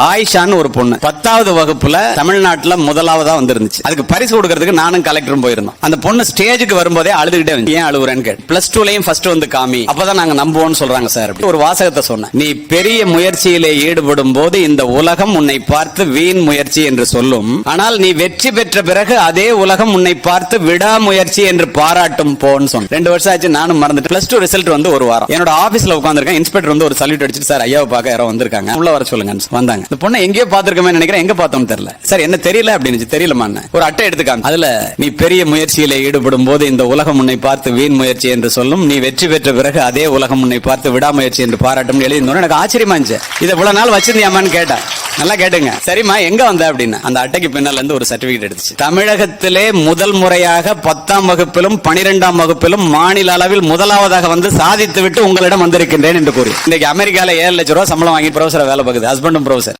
ஆயிஷான்னு ஒரு பொண்ணு 10வது வகுப்புல தமிழ்நாட்டுல முதலாவதா வந்திருந்துச்சு. அதுக்கு பரிசு கொடுக்கறதுக்கு நானும் கலெக்டரும் போயிருந்தோம். அந்த பொண்ணு ஸ்டேஜுக்கு வரும்போதே அழுதுகிட்டே வந்து, ஏன் அழுகுறேன்னு கேட்டு, +2லயும் ஃபர்ஸ்ட் வந்து காமி, அப்பதான் நாங்க நம்புவோம்னு சொல்றாங்க சார். ஒரு வாசகத்தை சொன்னேன், நீ பெரிய முயற்சியிலே ஈடுபடும் போது இந்த உலகம் உன்னை பார்த்து வீண் முயற்சி என்று சொல்லும், ஆனால் நீ வெற்றி பெற்ற பிறகு அதே உலகம் உன்னை பார்த்து விடாமுயற்சி என்று பாராட்டும் போன்னு சொன்னேன். 2 வருஷம் ஆச்சு, நானும் மறந்துட்டு. +2 ரிசல்ட் வந்து ஒரு வாரம் என்னோட ஆபீஸ்ல உட்கார்ந்திருக்கேன். இன்ஸ்பெக்டர் வந்து ஒரு சல்யூட் அடிச்சிட்டு, சார் ஐயாவை பார்க்க யாரோ வந்திருக்காங்க, உள்ள வர சொல்லுங்க வந்தாங்க. இந்த பொண்ணை எங்கேயோ பாத்துருக்கமே நினைக்கிறேன், எங்க பார்த்தோம்னு தெரியல. சார் என்ன தெரியல அப்படின்னு, தெரியலமா. ஒரு அட்டை எடுத்துக்காங்க, அதுல நீ பெரிய முயற்சியில ஈடுபடும் போது இந்த உலகம் உன்னை பார்த்து வீண் முயற்சி என்று சொல்லும், நீ வெற்றி பெற்ற பிறகு அதே உலகம் உன்னை பார்த்து விடாமுயற்சி என்று பாராட்டும் எழுதி. எனக்கு ஆச்சரியமா இருந்துச்சு, இதை இவ்வளவு நாள் வச்சிருந்தியாமான்னு கேட்டேன். நல்லா கேட்டுங்க. சரிம்மா எங்க வந்த அப்படின்னு அந்த அட்டைக்கு பின்னால இருந்து ஒரு சர்டிபிகேட் எடுத்துச்சு. தமிழகத்திலே முதல் முறையாக 10ஆம் வகுப்பிலும் 12ஆம் வகுப்பிலும் மாநில அளவில் முதலாவதாக வந்து சாதித்து விட்டு உங்களிடம் வந்திருக்கின்றேன் என்று கூறி, இன்னைக்கு அமெரிக்கால 7 லட்சம் ரூபாய் சம்பளம் வாங்கி ப்ரொஃபஸரா வேலை பார்க்குது. ஹஸ்பண்டும் ப்ரொஃபஸர்.